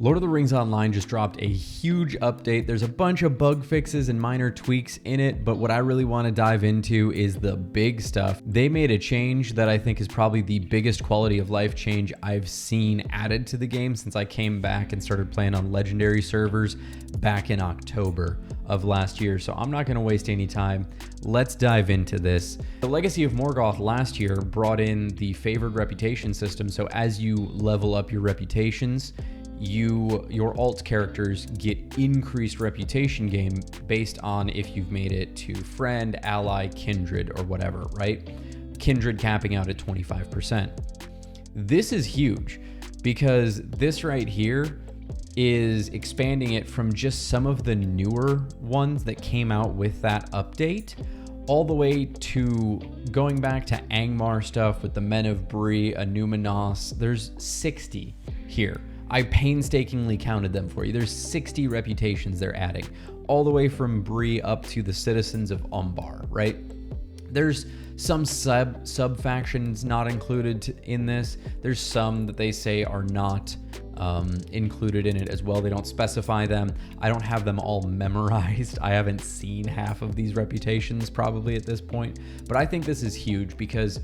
Lord of the Rings Online just dropped a huge update. There's a bunch of bug fixes and minor tweaks in it, but what I really want to dive into is the big stuff. They made a change that I think is probably the biggest quality of life change I've seen added to the game since I came back and started playing on legendary servers back in October of last year. So I'm not going to waste any time. Let's dive into this. The Legacy of Morgoth last year brought in the favored reputation system. So as you level up your reputations, your alt characters get increased reputation game based on if you've made it to friend, ally, kindred, or whatever, right? Kindred capping out at 25%. This is huge because this right here is expanding it from just some of the newer ones that came out with that update all the way to going back to Angmar stuff with the Men of Bree, Anuminos. There's 60 here. I painstakingly counted them for you. There's 60 reputations they're adding, all the way from Bree up to the citizens of Umbar, right? There's some sub factions not included in this. There's some that they say are not included in it as well. They don't specify them. I don't have them all memorized. I haven't seen half of these reputations probably at this point, but I think this is huge because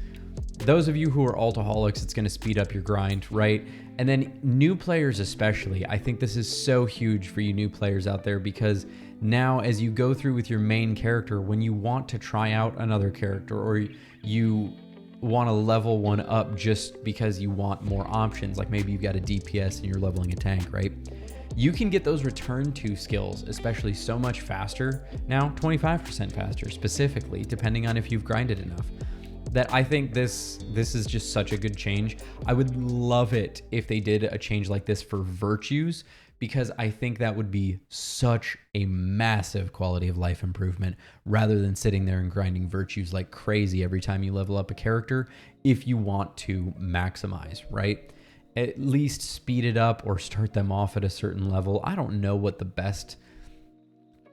those of you who are altaholics, it's going to speed up your grind, right? And then new players especially, I think this is so huge for you new players out there because now as you go through with your main character, when you want to try out another character or you want to level one up just because you want more options, like maybe you've got a DPS and you're leveling a tank, right? You can get those return to skills, especially so much faster now, 25% faster specifically, depending on if you've grinded enough. That I think this is just such a good change. I would love it if they did a change like this for virtues because I think that would be such a massive quality of life improvement rather than sitting there and grinding virtues like crazy every time you level up a character if you want to maximize, right? At least speed it up or start them off at a certain level. I don't know what the best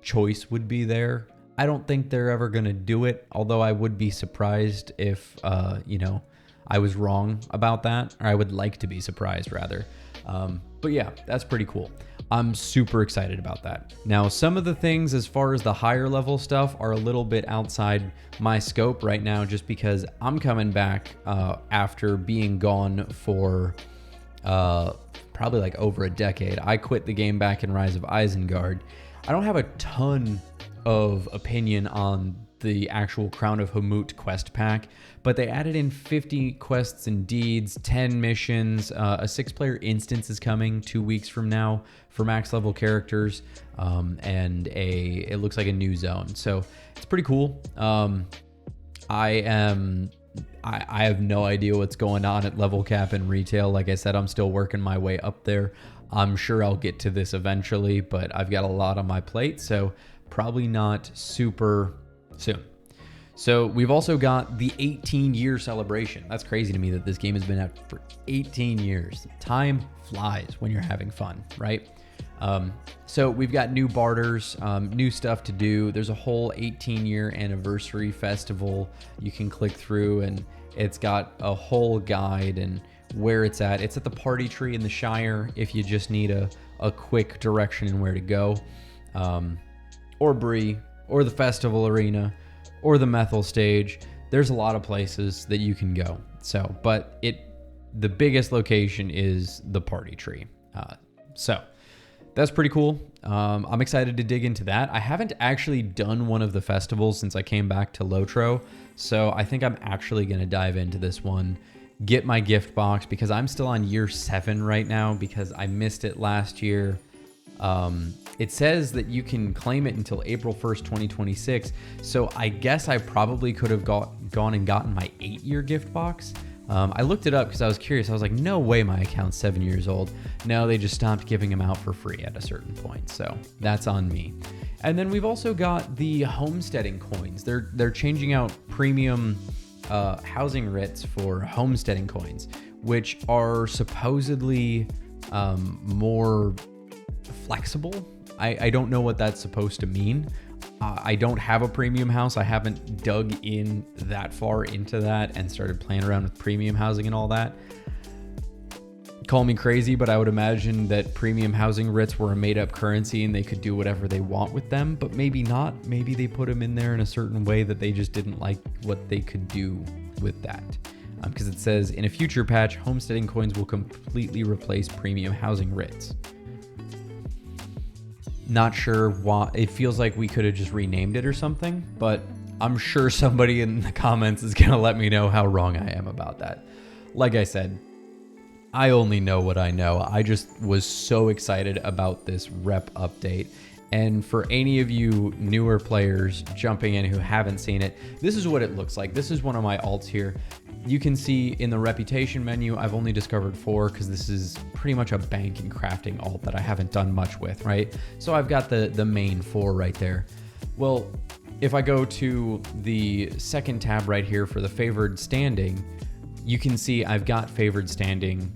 choice would be there. I don't think they're ever going to do it, although I would be surprised if, I was wrong about that, or I would like to be surprised rather. But yeah, that's pretty cool. I'm super excited about that. Now, some of the things as far as the higher level stuff are a little bit outside my scope right now, just because I'm coming back after being gone for probably like over a decade. I quit the game back in Rise of Isengard. I don't have a ton of opinion on the actual Crown of Hamut quest pack, but they added in 50 quests and deeds, 10 missions, a 6-player instance is coming 2 weeks from now for max level characters, and it looks like a new zone. So it's pretty cool. I have no idea what's going on at level cap and retail. Like I said, I'm still working my way up there. I'm sure I'll get to this eventually, but I've got a lot on my plate, so probably not super soon. So we've also got the 18-year celebration. That's crazy to me that this game has been out for 18 years. Time flies when you're having fun, right? So we've got new barters, new stuff to do. There's a whole 18-year anniversary festival you can click through, and it's got a whole guide and where it's at. It's at the party tree in the Shire if you just need a quick direction in where to go. Or Bree, or the festival arena, or the Methyl stage. There's a lot of places that you can go. So, but the biggest location is the party tree. So that's pretty cool. I'm excited to dig into that. I haven't actually done one of the festivals since I came back to LOTRO. So I think I'm actually going to dive into this one, get my gift box, because I'm still on year 7 right now because I missed it last year. It says that you can claim it until April 1st, 2026. So I guess I probably could have gone and gotten my 8-year gift box. I looked it up because I was curious. I was like, no way my account's 7 years old. No, they just stopped giving them out for free at a certain point. So that's on me. And then we've also got the homesteading coins. They're changing out premium housing writs for homesteading coins, which are supposedly more flexible. I don't know what that's supposed to mean. I don't have a premium house. I haven't dug in that far into that and started playing around with premium housing and all that. call me crazy, but I would imagine that premium housing writs were a made-up currency and they could do whatever they want with them, but maybe not. Maybe they put them in there in a certain way that they just didn't like what they could do with that. Because it says, in a future patch, homesteading coins will completely replace premium housing writs. Not sure why. It feels like we could have just renamed it or something, but I'm sure somebody in the comments is going to let me know how wrong I am about that. Like I said, I only know what I know. I just was so excited about this rep update. And for any of you newer players jumping in who haven't seen it, this is what it looks like. This is one of my alts here. You can see in the reputation menu, I've only discovered 4 because this is pretty much a bank and crafting alt that I haven't done much with, right? So I've got the main 4 right there. Well, if I go to the second tab right here for the favored standing, you can see I've got favored standing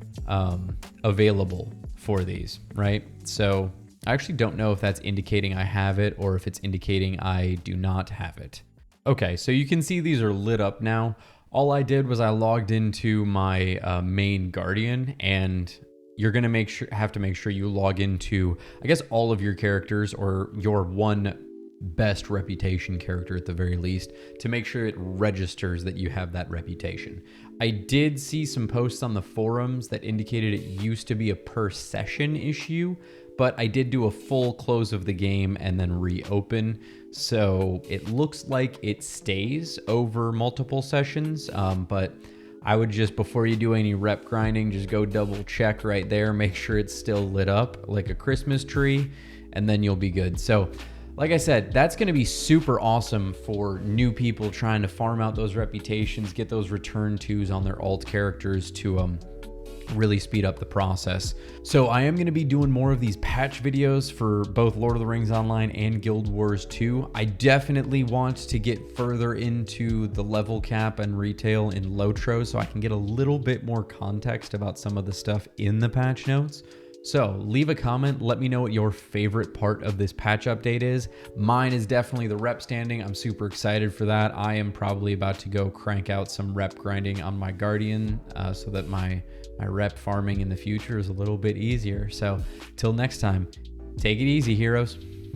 available for these, right? So I actually don't know if that's indicating I have it or if it's indicating I do not have it. Okay, so you can see these are lit up now. All I did was I logged into my main Guardian, and you're gonna have to make sure you log into, I guess, all of your characters or your one best reputation character at the very least, to make sure it registers that you have that reputation. I did see some posts on the forums that indicated it used to be a per session issue, but I did do a full close of the game and then reopen. So it looks like it stays over multiple sessions, but I would just, before you do any rep grinding, just go double check right there, make sure it's still lit up like a Christmas tree, and then you'll be good. So like I said, that's going to be super awesome for new people trying to farm out those reputations, get those return twos on their alt characters to really speed up the process. So I am going to be doing more of these patch videos for both Lord of the Rings Online and Guild Wars 2. I definitely want to get further into the level cap and retail in LOTRO so I can get a little bit more context about some of the stuff in the patch notes. So leave a comment, let me know what your favorite part of this patch update is. Mine is definitely the rep standing. I'm super excited for that. I am probably about to go crank out some rep grinding on my Guardian so that my rep farming in the future is a little bit easier. So till next time, take it easy, heroes.